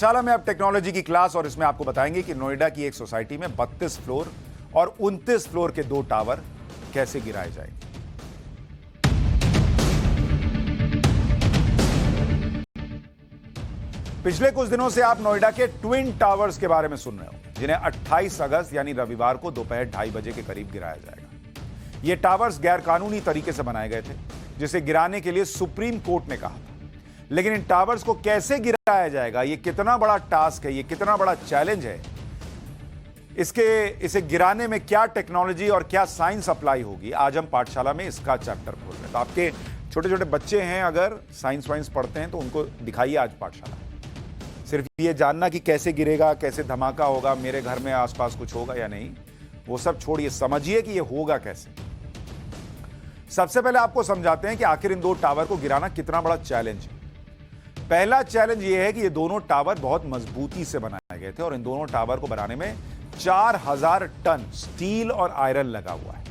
पाठशाला में अब टेक्नोलॉजी की क्लास और इसमें आपको बताएंगे कि नोएडा की एक सोसाइटी में 32 फ्लोर और 29 फ्लोर के 2 टावर कैसे गिराए जाएंगे। पिछले कुछ दिनों से आप नोएडा के ट्विन टावर्स के बारे में सुन रहे हो, जिन्हें 28 अगस्त यानी रविवार को दोपहर 2:30 बजे के करीब गिराया जाएगा। ये टावर्स गैरकानूनी तरीके से बनाए गए थे, जिसे गिराने के लिए सुप्रीम कोर्ट ने कहा था। लेकिन इन टावर्स को कैसे गिराया जाएगा, ये कितना बड़ा टास्क है, ये कितना बड़ा चैलेंज है, इसे गिराने में क्या टेक्नोलॉजी और क्या साइंस अप्लाई होगी, आज हम पाठशाला में इसका चैप्टर खोल रहे हैं। तो आपके छोटे छोटे बच्चे हैं, अगर साइंस वाइंस पढ़ते हैं तो उनको दिखाइए आज पाठशाला। सिर्फ ये जानना कि कैसे गिरेगा, कैसे धमाका होगा, मेरे घर में आसपास कुछ होगा या नहीं, वो सब छोड़िए, समझिए कि ये होगा कैसे। सबसे पहले आपको समझाते हैं कि आखिर इन 2 टावर को गिराना कितना बड़ा चैलेंज है। पहला चैलेंज यह है कि ये दोनों टावर बहुत मजबूती से बनाए गए थे और इन दोनों टावर को बनाने में 4000 टन स्टील और आयरन लगा हुआ है।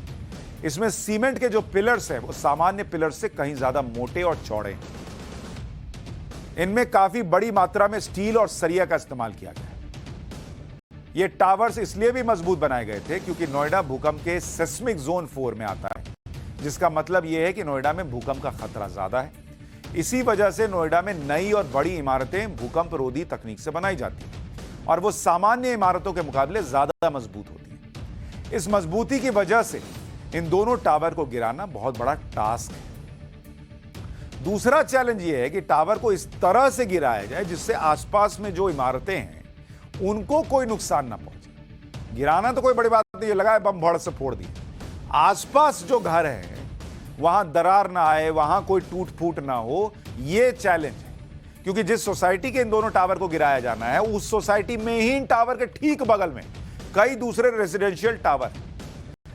इसमें सीमेंट के जो पिलर्स हैं वो सामान्य पिलर्स से कहीं ज्यादा मोटे और चौड़े हैं। इनमें काफी बड़ी मात्रा में स्टील और सरिया का इस्तेमाल किया गया है। ये टावर्स इसलिए भी मजबूत बनाए गए थे क्योंकि नोएडा भूकंप के सेस्मिक जोन 4 में आता है, जिसका मतलब यह है कि नोएडा में भूकंप का खतरा ज्यादा है। इसी वजह से नोएडा में नई और बड़ी इमारतें भूकंप रोधी तकनीक से बनाई जाती हैं और वो सामान्य इमारतों के मुकाबले ज्यादा मजबूत होती हैं। इस मजबूती की वजह से इन दोनों टावर को गिराना बहुत बड़ा टास्क है। दूसरा चैलेंज यह है कि टावर को इस तरह से गिराया जाए जिससे आसपास में जो इमारतें हैं उनको कोई नुकसान ना पहुंचे। गिराना तो कोई बड़ी बात नहीं है, लगाए बम भड़ से फोड़ दिए। आसपास जो घर है वहां दरार ना आए, वहां कोई टूट फूट ना हो, यह चैलेंज है। क्योंकि जिस सोसाइटी के इन दोनों टावर को गिराया जाना है उस सोसाइटी में ही इन टावर के ठीक बगल में कई दूसरे रेजिडेंशियल टावर,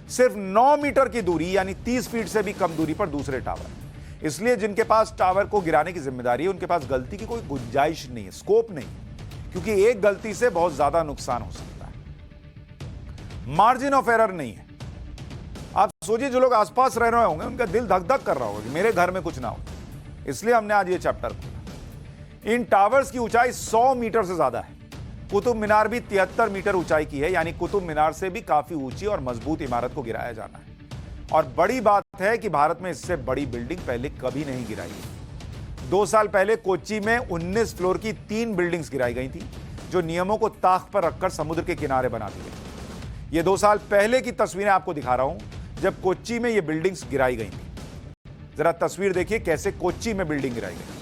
सिर्फ 9 मीटर की दूरी यानी 30 फीट से भी कम दूरी पर दूसरे टावर। इसलिए जिनके पास टावर को गिराने की जिम्मेदारी है उनके पास गलती की कोई गुंजाइश नहीं है, स्कोप नहीं, क्योंकि एक गलती से बहुत ज्यादा नुकसान हो सकता है। मार्जिन ऑफ एरर नहीं है। आप सोचिए, जो लोग आसपास रह रहे होंगे उनका दिल धक धक कर रहा होगा कि मेरे घर में कुछ ना हो। इसलिए हमने आज ये चैप्टर खोला। इन टावर्स की ऊंचाई 100 मीटर से ज्यादा है। कुतुब मीनार भी 73 मीटर ऊंचाई की है, यानी कुतुब मीनार से भी काफी ऊंची और मजबूत इमारत को गिराया जाना है। और बड़ी बात है कि भारत में इससे बड़ी बिल्डिंग पहले कभी नहीं गिराई है। 2 साल पहले कोच्चि में 19 फ्लोर की 3 बिल्डिंग्स गिराई गई थी, जो नियमों को ताक पर रखकर समुद्र के किनारे बना दी गई। ये 2 साल पहले की तस्वीरें आपको दिखा रहा हूं, जब कोच्चि में ये बिल्डिंग्स गिराई गई थी। जरा तस्वीर देखिए कैसे कोच्चि में बिल्डिंग गिराई गई।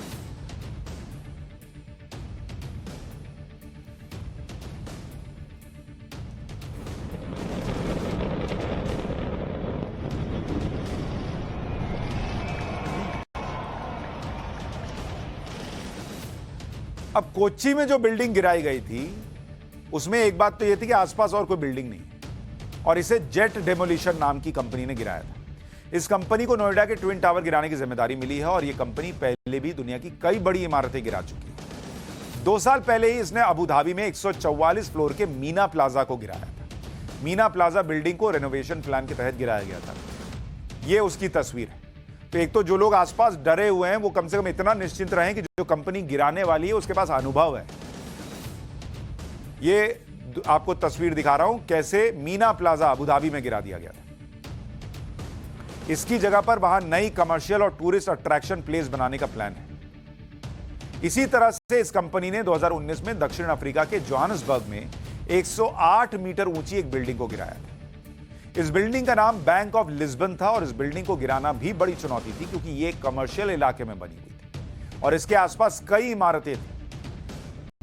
अब कोच्चि में जो बिल्डिंग गिराई गई थी उसमें एक बात तो यह थी कि आसपास और कोई बिल्डिंग नहीं है और इसे जेट डेमोलिशन नाम की कंपनी ने गिराया था। इस कंपनी को नोएडा के ट्विन टावर गिराने की जिम्मेदारी मिली है और यह कंपनी पहले भी दुनिया की कई बड़ी इमारतें गिरा चुकी है। 2 साल पहले ही इसने अबू धाबी में 144 फ्लोर के मीना प्लाजा को गिराया था। मीना प्लाजा बिल्डिंग को रेनोवेशन प्लान के तहत गिराया गया था। यह उसकी तस्वीर है। तो एक तो जो लोग आसपास डरे हुए हैं वो कम से कम इतना निश्चिंत रहें कि जो कंपनी गिराने वाली है उसके पास अनुभव है। ये आपको तस्वीर दिखा रहा हूं कैसे मीना प्लाजा अबू धाबी में गिरा दिया गया था। इसकी जगह पर वहां नई कमर्शियल और टूरिस्ट अट्रैक्शन प्लेस बनाने का प्लान है। इसी तरह से इस कंपनी ने 2019 में दक्षिण अफ्रीका के जोहान्सबर्ग में 108 मीटर ऊंची एक बिल्डिंग को गिराया था। इस बिल्डिंग का नाम बैंक ऑफ लिस्बन था और इस बिल्डिंग को गिराना भी बड़ी चुनौती थी क्योंकि यह कमर्शियल इलाके में बनी हुई थी और इसके आसपास कई इमारतें थी।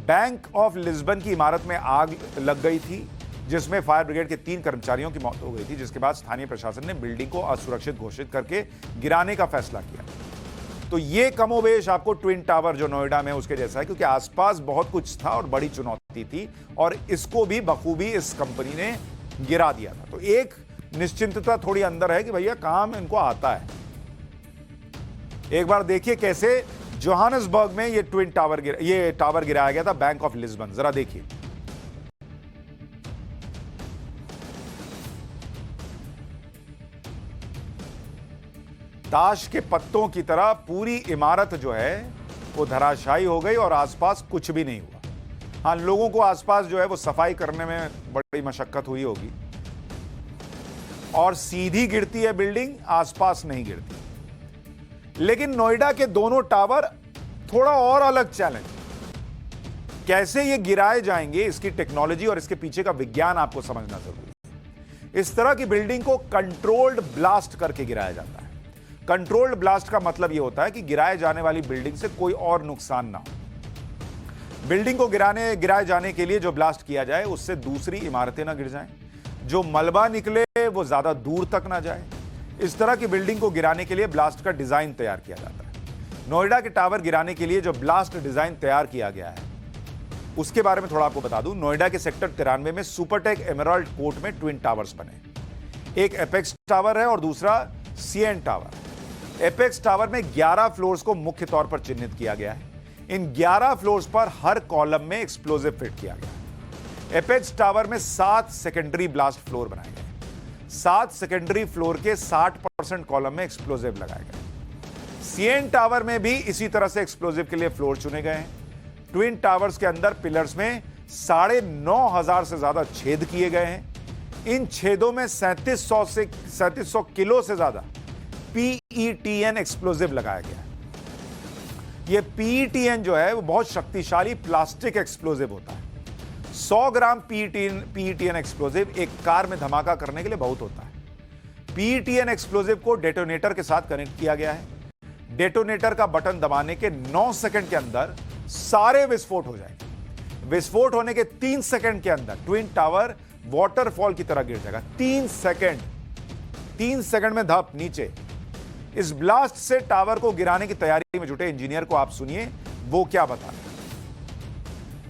बैंक ऑफ लिस्बन की इमारत में आग लग गई थी जिसमें फायर ब्रिगेड के 3 कर्मचारियों की मौत हो गई थी, जिसके बाद स्थानीय प्रशासन ने बिल्डिंग को असुरक्षित घोषित करके गिराने का फैसला किया। तो ये कमोबेश आपको ट्विन टावर जो नोएडा में उसके जैसा है, क्योंकि आसपास बहुत कुछ था और बड़ी चुनौती थी और इसको भी बखूबी इस कंपनी ने गिरा दिया था। तो एक निश्चिंतता थोड़ी अंदर है कि भैया काम इनको आता है। एक बार देखिए कैसे जोहान्सबर्ग में ये टावर गिराया गया था, बैंक ऑफ लिस्बन। जरा देखिए। ताश के पत्तों की तरह पूरी इमारत जो है वो धराशायी हो गई और आसपास कुछ भी नहीं हुआ। हाँ, लोगों को आसपास जो है वो सफाई करने में बड़ी मशक्कत हुई होगी, और सीधी गिरती है बिल्डिंग, आसपास नहीं गिरती। लेकिन नोएडा के दोनों टावर थोड़ा और अलग चैलेंज। कैसे ये गिराए जाएंगे, इसकी टेक्नोलॉजी और इसके पीछे का विज्ञान आपको समझना जरूरी है। इस तरह की बिल्डिंग को कंट्रोल्ड ब्लास्ट करके गिराया जाता है। कंट्रोल्ड ब्लास्ट का मतलब यह होता है कि गिराए जाने वाली बिल्डिंग से कोई और नुकसान ना हो। बिल्डिंग को गिराए जाने के लिए जो ब्लास्ट किया जाए उससे दूसरी इमारतें ना गिर जाएं, जो मलबा निकले वो ज्यादा दूर तक ना जाए। इस तरह की बिल्डिंग को गिराने के लिए ब्लास्ट का डिजाइन तैयार किया जाता है। नोएडा के टावर गिराने के लिए जो ब्लास्ट डिजाइन तैयार किया गया है उसके बारे में थोड़ा आपको बता दूं। नोएडा के सेक्टर 93 में सुपरटेक एमराल्ड कोर्ट में ट्विन टावर्स बने। एक एपेक्स टावर है और दूसरा सीएन टावर है। एपेक्स टावर में 11 फ्लोर्स को मुख्य तौर पर चिन्हित किया गया है। इन 11 फ्लोर्स पर हर कॉलम में एक्सप्लोजिव फिट किया गया है। एपेक्स टावर में 7 सेकेंडरी ब्लास्ट फ्लोर बनाए गए। 7 सेकेंडरी फ्लोर के 60% कॉलम में एक्सप्लोजिव लगाए गए। सीएन टावर में भी इसी तरह से एक्सप्लोजिव के लिए फ्लोर चुने गए हैं। ट्विन टावर्स के अंदर पिलर्स में 9,500 से ज्यादा छेद किए गए हैं। इन छेदों में 3700 किलो से ज्यादा पीईटीएन एक्सप्लोजिव लगाया गया है। यह पीईटीएन जो है वो बहुत शक्तिशाली प्लास्टिक एक्सप्लोजिव होता है। 100 ग्राम पीईटीएन एक्सप्लोजिव एक कार में धमाका करने के लिए बहुत होता है। पीईटीएन एक्सप्लोजिव को डेटोनेटर के साथ कनेक्ट किया गया है। डेटोनेटर का बटन दबाने के 9 सेकंड के अंदर सारे विस्फोट हो जाएंगे। विस्फोट होने के 3 सेकंड के अंदर ट्विन टावर वॉटरफॉल की तरह गिर जाएगा। 3 सेकंड में धप नीचे। इस ब्लास्ट से टावर को गिराने की तैयारी में जुटे इंजीनियर को आप सुनिए वो क्या बता रहे हैं।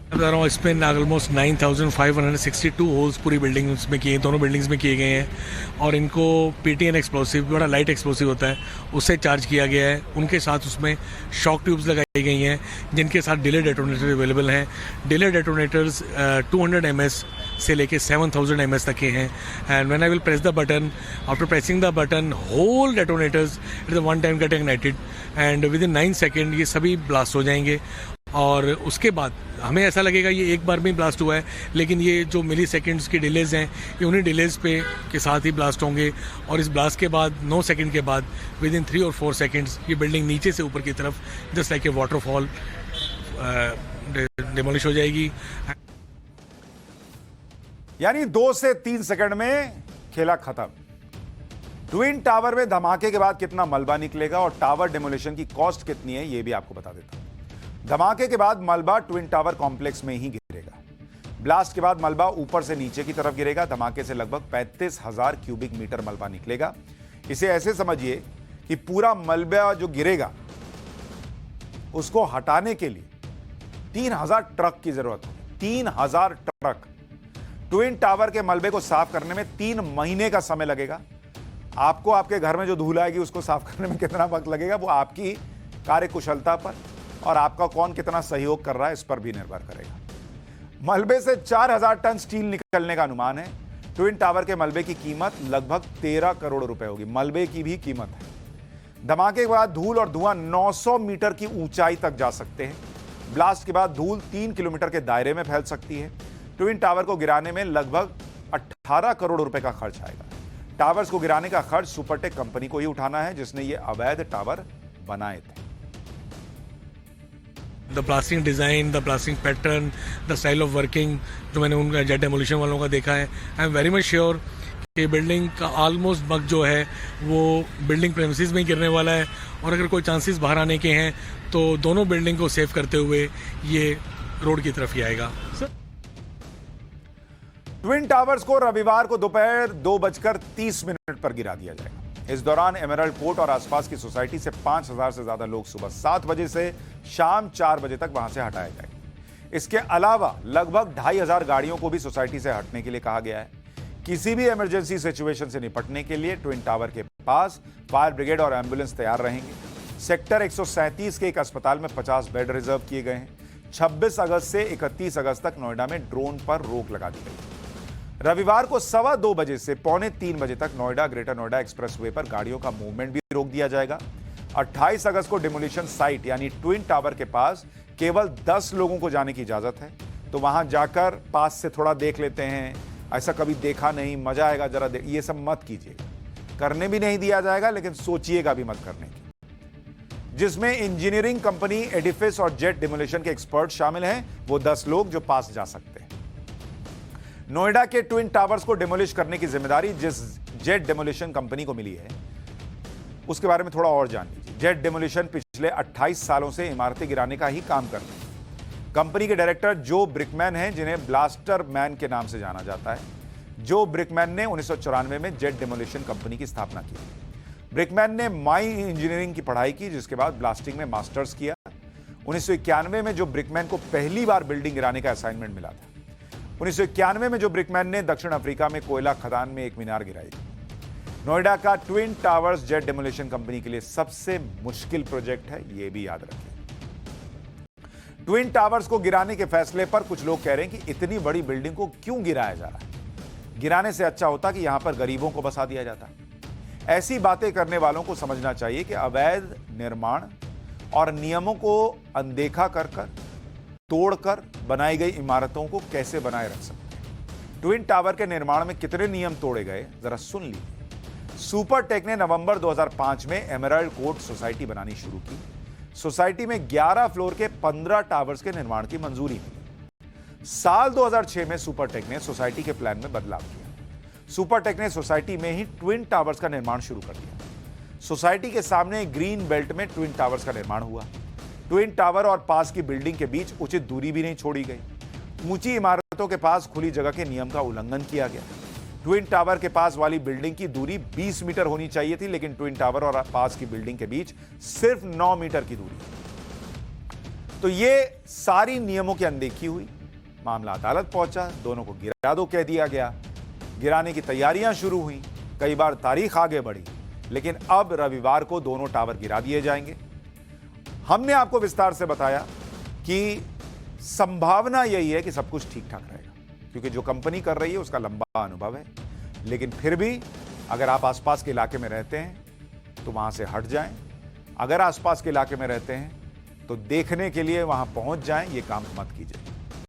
बता रहा हूँ, इसमें ऑलमोस्ट 9,562 होल्स पूरी बिल्डिंग्स में किए, दोनों बिल्डिंग्स में किए गए हैं। और इनको पीटीएन एक्सप्लोसिव, बड़ा लाइट एक्सप्लोसिव होता है, उससे चार्ज किया गया है। उनके साथ उसमें शॉक ट्यूब्स लगाई गई हैं जिनके साथ डिले डेटोनेटर अवेलेबल हैं। डिले डेटोनेटर्स 200 ms से लेके 7,000 ms तक के हैं। And when I will press the button, after pressing the button whole detonators it is one time get ignited and within 9 second ये सभी ब्लास्ट हो जाएंगे। और उसके बाद हमें ऐसा लगेगा ये एक बार में ब्लास्ट हुआ है, लेकिन ये जो मिली सेकेंड्स की डिलेज हैं ये उन्हीं डिलेज पे के साथ ही ब्लास्ट होंगे। और इस ब्लास्ट के बाद 9 सेकेंड के बाद विद इन 3 और 4 सेकेंड्स ये बिल्डिंग नीचे से ऊपर की तरफ just like a waterfall demolish हो जाएगी। यानी 2 से 3 सेकंड में खेला खत्म। ट्विन टावर में धमाके के बाद कितना मलबा निकलेगा और टावर डिमोलिशन की कॉस्ट कितनी है ये भी आपको बता देता हूं। धमाके के बाद मलबा ट्विन टावर कॉम्प्लेक्स में ही गिरेगा। ब्लास्ट के बाद मलबा ऊपर से नीचे की तरफ गिरेगा। धमाके से लगभग 35,000 क्यूबिक मीटर मलबा निकलेगा। इसे ऐसे समझिए कि पूरा मलबा जो गिरेगा उसको हटाने के लिए 3,000 ट्रक की जरूरत होगी। 3,000 ट्रक। ट्विन टावर के मलबे को साफ करने में 3 महीने का समय लगेगा। आपको आपके घर में जो धूल आएगी उसको साफ करने में कितना वक्त लगेगा वो आपकी कार्यकुशलता पर और आपका कौन कितना सहयोग कर रहा है इस पर भी निर्भर करेगा। मलबे से 4,000 टन स्टील निकलने का अनुमान है। ट्विन टावर के मलबे की कीमत लगभग 13 करोड़ रुपए होगी। मलबे की भी कीमत है। धमाके के बाद धूल और धुआं 900 मीटर की ऊंचाई तक जा सकते हैं। ब्लास्ट के बाद धूल 3 किलोमीटर के दायरे में फैल सकती है। ट्विन टावर को गिराने में लगभग 18 करोड़ रुपए का खर्च आएगा। टावर्स को गिराने का खर्च सुपरटेक कंपनी को ही उठाना है जिसने ये अवैध टावर बनाए थे। The blasting design, the blasting pattern, the style of working जो मैंने उनका जेट डेमोलिशन वालों का देखा है, I am very much sure कि बिल्डिंग का ऑलमोस्ट बग जो है वो बिल्डिंग प्रेमिसेस में ही गिरने वाला है। और अगर कोई चांसेस बाहर आने के हैं तो दोनों बिल्डिंग को सेव करते हुए ये रोड की तरफ ही आएगा। ट्विन टावर्स को रविवार को दोपहर 2:30 पर गिरा दिया जाएगा। इस दौरान एमराल्ड कोर्ट और आसपास की सोसाइटी से 5,000 से ज्यादा लोग सुबह 7 बजे से शाम 4 बजे तक वहां से हटाए जाएंगे। इसके अलावा लगभग 2,500 गाड़ियों को भी सोसाइटी से हटने के लिए कहा गया है। किसी भी इमरजेंसी सिचुएशन से निपटने के लिए ट्विन टावर के पास फायर ब्रिगेड और एम्बुलेंस तैयार रहेंगे। सेक्टर 137 के एक अस्पताल में 50 बेड रिजर्व किए गए हैं। 26 अगस्त से 31 अगस्त तक नोएडा में ड्रोन पर रोक लगा दी गई। रविवार को 2:15 बजे से 2:45 बजे तक नोएडा ग्रेटर नोएडा एक्सप्रेसवे पर गाड़ियों का मूवमेंट भी रोक दिया जाएगा। 28 अगस्त को डिमोलिशन साइट यानी ट्विन टावर के पास केवल 10 लोगों को जाने की इजाजत है। तो वहां जाकर पास से थोड़ा देख लेते हैं, ऐसा कभी देखा नहीं, मजा आएगा जरा देख, ये सब मत कीजिएगा। करने भी नहीं दिया जाएगा, लेकिन सोचिएगा भी मत करने की। जिसमें इंजीनियरिंग कंपनी एडिफिस और जेट डिमोलिशन के एक्सपर्ट शामिल हैं, वो 10 लोग जो पास जा सकते हैं। नोएडा के ट्विन टावर्स को डिमोलिश करने की जिम्मेदारी जिस जेट डिमोलिशन कंपनी को मिली है, उसके बारे में थोड़ा और जान लीजिए। जेट डिमोलिशन पिछले 28 सालों से इमारतें गिराने का ही काम कर रही है। कंपनी के डायरेक्टर जो ब्रिकमैन हैं, जिन्हें ब्लास्टर मैन के नाम से जाना जाता है। जो ब्रिकमैन ने 1994 में जेट डिमोलिशन कंपनी की स्थापना की। ब्रिकमैन ने माइन इंजीनियरिंग की पढ़ाई की, जिसके बाद ब्लास्टिंग में मास्टर्स किया। 1991 में जो ब्रिकमैन को पहली बार बिल्डिंग गिराने का असाइनमेंट मिला था। 1991 में जो ब्रिकमैन ने दक्षिण अफ्रीका में कोयला खदान में एक मीनार गिराई थी। नोएडा का twin towers jet demolition company के लिए सबसे मुश्किल प्रोजेक्ट है, यह भी याद रखें। ट्विन टावर्स को गिराने के फैसले पर कुछ लोग कह रहे हैं कि इतनी बड़ी बिल्डिंग को क्यों गिराया जा रहा है, गिराने से अच्छा होता कि यहां पर गरीबों को बसा दिया जाता। ऐसी बातें करने वालों को समझना चाहिए कि अवैध निर्माण और नियमों को अनदेखा कर तोड़कर बनाई गई इमारतों को कैसे बनाए रख सकते हैं। ट्विन टावर के निर्माण में कितने नियम तोड़े गए, जरा सुन लीजिए। सुपरटेक ने नवंबर 2005 में एमराल्ड कोर्ट सोसाइटी बनानी शुरू की। सोसाइटी में 11 फ्लोर के 15 टावर्स के निर्माण की मंजूरी मिली। साल 2006 में सुपरटेक ने सोसाइटी के प्लान में बदलाव किया। सुपरटेक ने सोसाइटी में ही ट्विन टावर्स का निर्माण शुरू कर दिया। सोसाइटी के सामने ग्रीन बेल्ट में ट्विन टावर्स का निर्माण हुआ। ट्विन टावर और पास की बिल्डिंग के बीच उचित दूरी भी नहीं छोड़ी गई। ऊंची इमारतों के पास खुली जगह के नियम का उल्लंघन किया गया। ट्विन टावर के पास वाली बिल्डिंग की दूरी 20 मीटर होनी चाहिए थी, लेकिन ट्विन टावर और पास की बिल्डिंग के बीच सिर्फ 9 मीटर की दूरी। तो ये सारी नियमों की अनदेखी हुई। मामला अदालत पहुंचा, दोनों को गिरा दो कह दिया गया। गिराने की तैयारियां शुरू हुई, कई बार तारीख आगे बढ़ी, लेकिन अब रविवार को दोनों टावर गिरा दिए जाएंगे। हमने आपको विस्तार से बताया कि संभावना यही है कि सब कुछ ठीक ठाक रहेगा, क्योंकि जो कंपनी कर रही है उसका लंबा अनुभव है। लेकिन फिर भी अगर आप आसपास के इलाके में रहते हैं तो वहां से हट जाएं। अगर आसपास के इलाके में रहते हैं तो देखने के लिए वहां पहुंच जाएं, ये काम मत कीजिए।